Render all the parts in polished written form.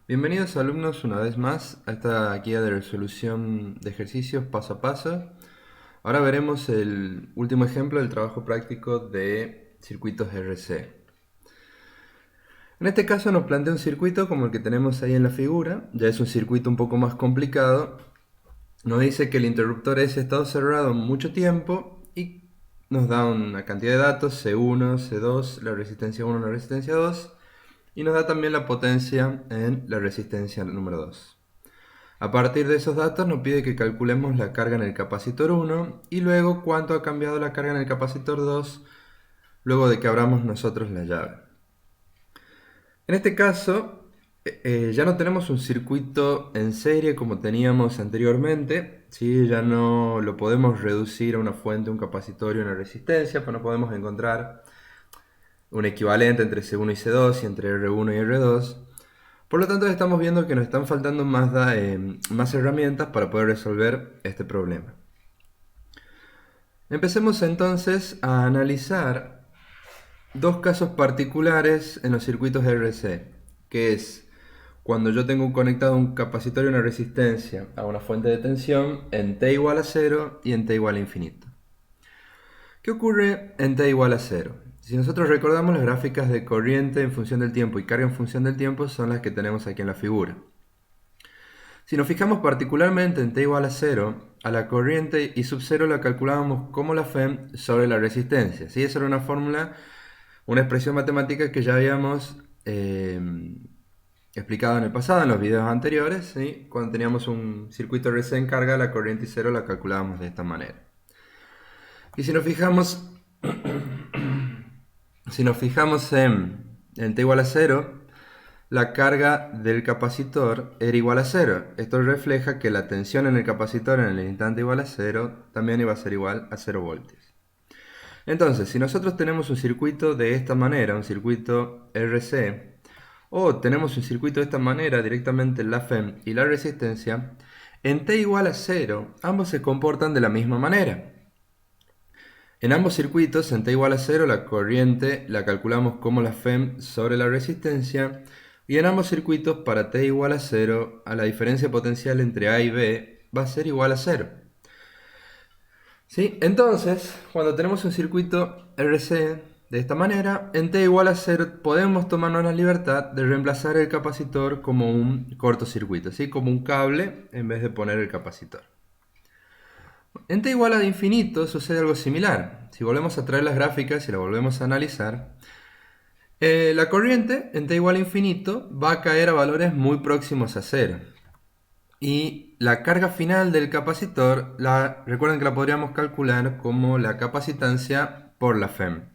Bienvenidos alumnos una vez más a esta guía de resolución de ejercicios paso a paso. Ahora veremos el último ejemplo del trabajo práctico de circuitos RC. En este caso nos plantea un circuito como el que tenemos ahí en la figura, ya es un circuito un poco más complicado. Nos dice que el interruptor S ha estado cerrado mucho tiempo y nos da una cantidad de datos, C1, C2, la resistencia 1, la resistencia 2, y nos da también la potencia en la resistencia número 2. A partir de esos datos nos pide que calculemos la carga en el capacitor 1 y luego cuánto ha cambiado la carga en el capacitor 2 luego de que abramos nosotros la llave. En este caso ya no tenemos un circuito en serie como teníamos anteriormente, ¿sí? Ya no lo podemos reducir a una fuente, un capacitor y una resistencia, pues no podemos encontrar un equivalente entre C1 y C2 y entre R1 y R2. Por lo tanto, estamos viendo que nos están faltando más herramientas para poder resolver este problema. Empecemos entonces a analizar dos casos particulares en los circuitos RC, que es cuando yo tengo conectado un capacitor y una resistencia a una fuente de tensión en T igual a 0 y en T igual a infinito. ¿Qué ocurre en T igual a 0? Si nosotros recordamos, las gráficas de corriente en función del tiempo y carga en función del tiempo son las que tenemos aquí en la figura. Si nos fijamos particularmente en T igual a 0, a la corriente I sub 0 la calculábamos como la FEM sobre la resistencia. ¿Sí? Esa era una fórmula, una expresión matemática que ya habíamos explicado en el pasado, en los videos anteriores. ¿Sí? Cuando teníamos un circuito RC en carga, la corriente I0 la calculábamos de esta manera. Y si nos fijamos en T igual a 0, la carga del capacitor era igual a 0. Esto refleja que la tensión en el capacitor en el instante igual a 0 también iba a ser igual a 0 voltios. Entonces, si nosotros tenemos un circuito de esta manera, un circuito RC, o tenemos un circuito de esta manera, directamente la FEM y la resistencia, en T igual a 0, ambos se comportan de la misma manera. En ambos circuitos, en T igual a 0, la corriente la calculamos como la FEM sobre la resistencia, y en ambos circuitos, para T igual a 0, a la diferencia potencial entre A y B va a ser igual a 0. ¿Sí? Entonces, cuando tenemos un circuito RC de esta manera, en T igual a 0 podemos tomarnos la libertad de reemplazar el capacitor como un cortocircuito, ¿sí? Como un cable en vez de poner el capacitor. En T igual a infinito sucede algo similar. Si volvemos a traer las gráficas y la volvemos a analizar, la corriente en T igual a infinito va a caer a valores muy próximos a 0. Y la carga final del capacitor, recuerden que la podríamos calcular como la capacitancia por la FEM.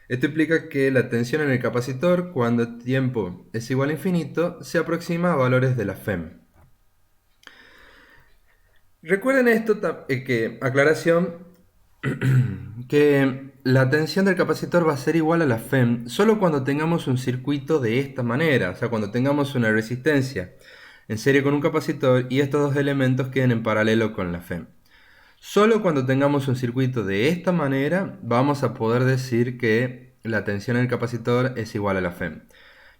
Esto implica que la tensión en el capacitor, cuando el tiempo es igual a infinito, se aproxima a valores de la FEM. Recuerden esto, aclaración, que la tensión del capacitor va a ser igual a la FEM solo cuando tengamos un circuito de esta manera, o sea, cuando tengamos una resistencia en serie con un capacitor y estos dos elementos queden en paralelo con la FEM. Solo cuando tengamos un circuito de esta manera vamos a poder decir que la tensión en el capacitor es igual a la FEM.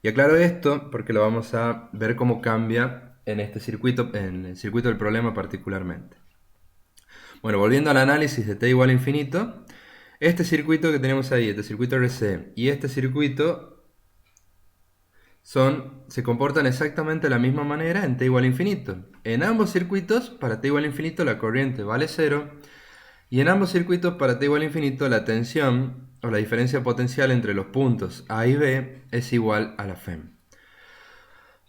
Y aclaro esto porque lo vamos a ver cómo cambia en este circuito, en el circuito del problema particularmente. Bueno, volviendo al análisis de T igual a infinito, este circuito que tenemos ahí, este circuito RC y este circuito se comportan exactamente de la misma manera en T igual a infinito. En ambos circuitos, para T igual a infinito, la corriente vale 0. Y en ambos circuitos, para T igual a infinito, la tensión o la diferencia potencial entre los puntos A y B es igual a la FEM.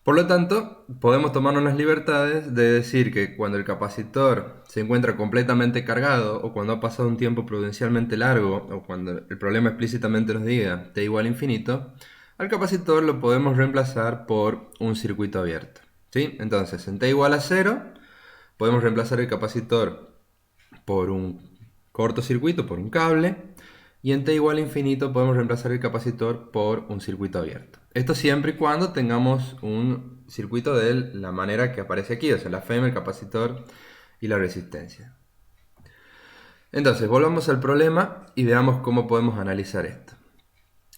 Por lo tanto, podemos tomarnos las libertades de decir que cuando el capacitor se encuentra completamente cargado o cuando ha pasado un tiempo prudencialmente largo o cuando el problema explícitamente nos diga T igual a infinito, al capacitor lo podemos reemplazar por un circuito abierto. ¿Sí? Entonces, en T igual a 0 podemos reemplazar el capacitor por un cortocircuito, por un cable, y en T igual a infinito podemos reemplazar el capacitor por un circuito abierto. Esto siempre y cuando tengamos un circuito de la manera que aparece aquí, o sea, la FEM, el capacitor y la resistencia. Entonces, volvamos al problema y veamos cómo podemos analizar esto.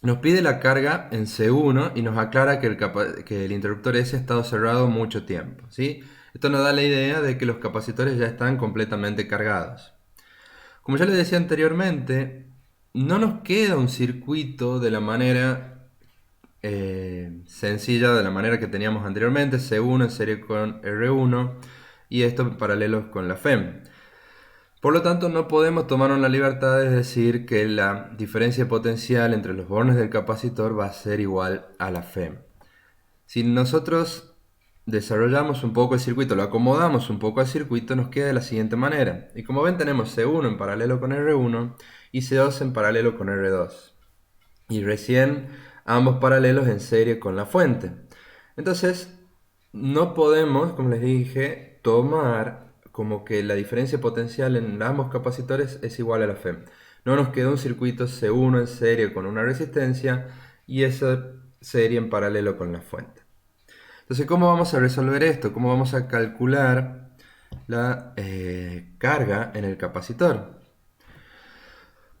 Nos pide la carga en C1 y nos aclara que el interruptor S ha estado cerrado mucho tiempo, ¿sí? Esto nos da la idea de que los capacitores ya están completamente cargados. Como ya les decía anteriormente, no nos queda un circuito de la manera sencilla, de la manera que teníamos anteriormente, C1 en serie con R1 y esto en paralelo con la FEM. Por lo tanto, no podemos tomarnos la libertad de decir que la diferencia potencial entre los bornes del capacitor va a ser igual a la FEM. Si nosotros desarrollamos un poco el circuito, lo acomodamos un poco al circuito, nos queda de la siguiente manera. Y como ven, tenemos C1 en paralelo con R1 y C2 en paralelo con R2. Y recién ambos paralelos en serie con la fuente. Entonces, no podemos, como les dije, tomar como que la diferencia potencial en ambos capacitores es igual a la FEM. No nos queda un circuito C1 en serie con una resistencia y esa serie en paralelo con la fuente. Entonces, ¿cómo vamos a resolver esto? ¿Cómo vamos a calcular la carga en el capacitor?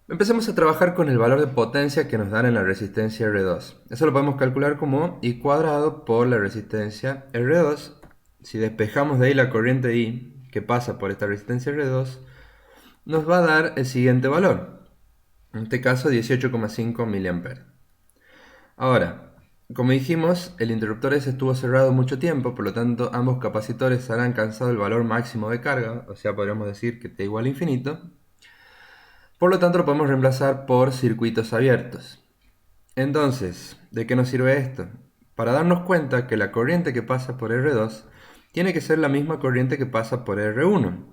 Empecemos a trabajar con el valor de potencia que nos dan en la resistencia R2. Eso lo podemos calcular como I cuadrado por la resistencia R2. Si despejamos de ahí la corriente I que pasa por esta resistencia R2, nos va a dar el siguiente valor. En este caso 18,5 mA. Ahora, como dijimos, el interruptor S estuvo cerrado mucho tiempo, por lo tanto ambos capacitores han alcanzado el valor máximo de carga, o sea, podríamos decir que T igual a infinito. Por lo tanto, lo podemos reemplazar por circuitos abiertos. Entonces, ¿de qué nos sirve esto? Para darnos cuenta que la corriente que pasa por R2 tiene que ser la misma corriente que pasa por R1. En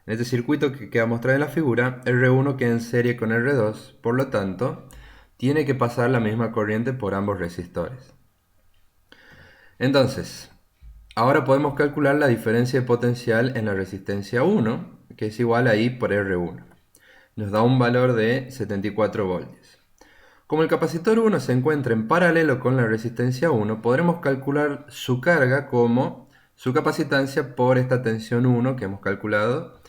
este circuito que queda mostrado en la figura, R1 queda en serie con R2, por lo tanto, tiene que pasar la misma corriente por ambos resistores. Entonces, ahora podemos calcular la diferencia de potencial en la resistencia 1, que es igual a I por R1. Nos da un valor de 74 voltios. Como el capacitor 1 se encuentra en paralelo con la resistencia 1, podremos calcular su carga como su capacitancia por esta tensión 1 que hemos calculado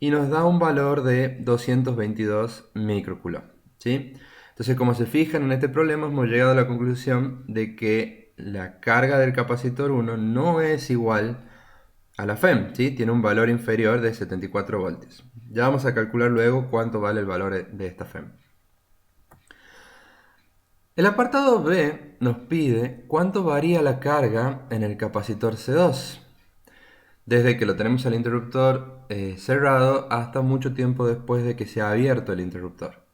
y nos da un valor de 222 microcoulomb, ¿sí? Entonces, como se fijan en este problema, hemos llegado a la conclusión de que la carga del capacitor 1 no es igual a la FEM, ¿sí? Tiene un valor inferior de 74 voltios. Ya vamos a calcular luego cuánto vale el valor de esta FEM. El apartado B nos pide cuánto varía la carga en el capacitor C2, desde que lo tenemos al interruptor cerrado hasta mucho tiempo después de que se ha abierto el interruptor.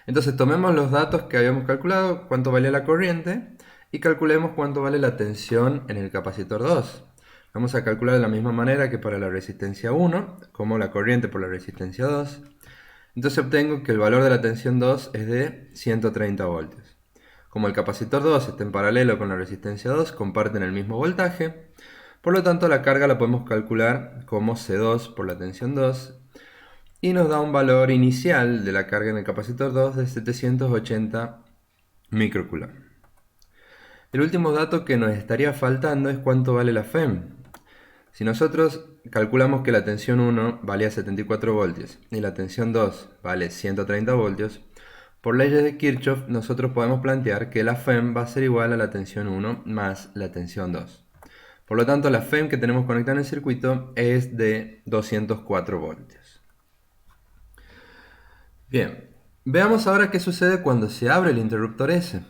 Entonces tomemos los datos que habíamos calculado, cuánto valía la corriente, y calculemos cuánto vale la tensión en el capacitor 2. Vamos a calcular de la misma manera que para la resistencia 1, como la corriente por la resistencia 2. Entonces obtengo que el valor de la tensión 2 es de 130 voltios. Como el capacitor 2 está en paralelo con la resistencia 2, comparten el mismo voltaje. Por lo tanto, la carga la podemos calcular como C2 por la tensión 2 y nos da un valor inicial de la carga en el capacitor 2 de 780 microcoulomb. El último dato que nos estaría faltando es cuánto vale la FEM. Si nosotros calculamos que la tensión 1 valía 74 voltios y la tensión 2 vale 130 voltios, por leyes de Kirchhoff nosotros podemos plantear que la FEM va a ser igual a la tensión 1 más la tensión 2. Por lo tanto, la FEM que tenemos conectada en el circuito es de 204 voltios. Bien, veamos ahora qué sucede cuando se abre el interruptor S.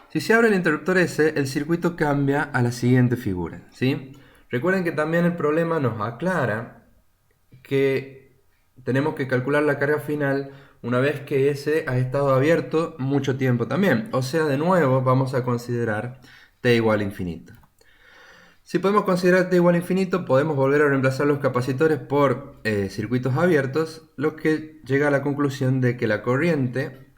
Si se abre el interruptor S, el circuito cambia a la siguiente figura, ¿sí? Recuerden que también el problema nos aclara que tenemos que calcular la carga final una vez que S ha estado abierto mucho tiempo también. O sea, de nuevo vamos a considerar T igual a infinito. Si podemos considerar T igual a infinito, podemos volver a reemplazar los capacitores por circuitos abiertos, lo que llega a la conclusión de que la corriente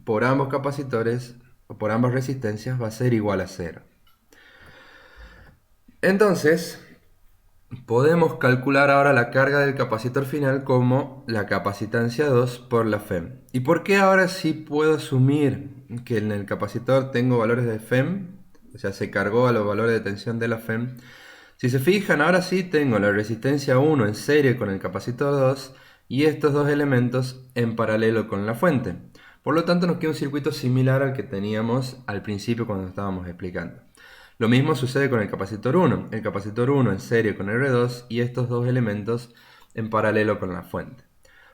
por ambos capacitores o por ambas resistencias va a ser igual a 0. Entonces, podemos calcular ahora la carga del capacitor final como la capacitancia 2 por la FEM. ¿Y por qué ahora sí puedo asumir que en el capacitor tengo valores de FEM? O sea, se cargó a los valores de tensión de la FEM. Si se fijan, ahora sí tengo la resistencia 1 en serie con el capacitor 2 y estos dos elementos en paralelo con la fuente. Por lo tanto nos queda un circuito similar al que teníamos al principio cuando estábamos explicando. Lo mismo sucede con el capacitor 1. El capacitor 1 en serie con R2 y estos dos elementos en paralelo con la fuente.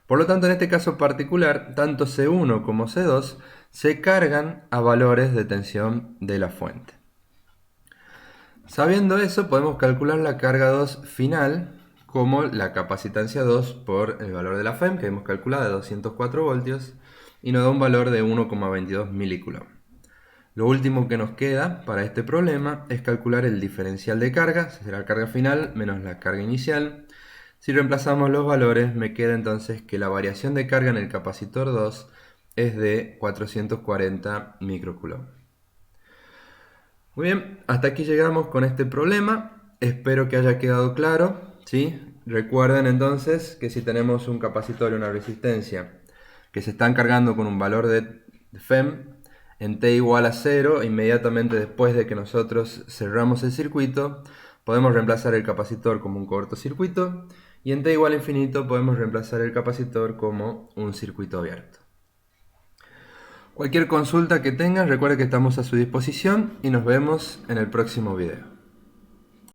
Por lo tanto, en este caso particular, tanto C1 como C2 se cargan a valores de tensión de la fuente. Sabiendo eso, podemos calcular la carga 2 final como la capacitancia 2 por el valor de la FEM que hemos calculado de 204 voltios y nos da un valor de 1,22 milicoulomb. Lo último que nos queda para este problema es calcular el diferencial de carga, será la carga final menos la carga inicial. Si reemplazamos los valores, me queda entonces que la variación de carga en el capacitor 2 es de 440 microcoulomb. Muy bien, hasta aquí llegamos con este problema. Espero que haya quedado claro, ¿sí? Recuerden entonces que si tenemos un capacitor y una resistencia que se están cargando con un valor de FEM en t igual a 0, inmediatamente después de que nosotros cerramos el circuito, podemos reemplazar el capacitor como un cortocircuito y en t igual a infinito podemos reemplazar el capacitor como un circuito abierto. Cualquier consulta que tengan, recuerden que estamos a su disposición y nos vemos en el próximo video.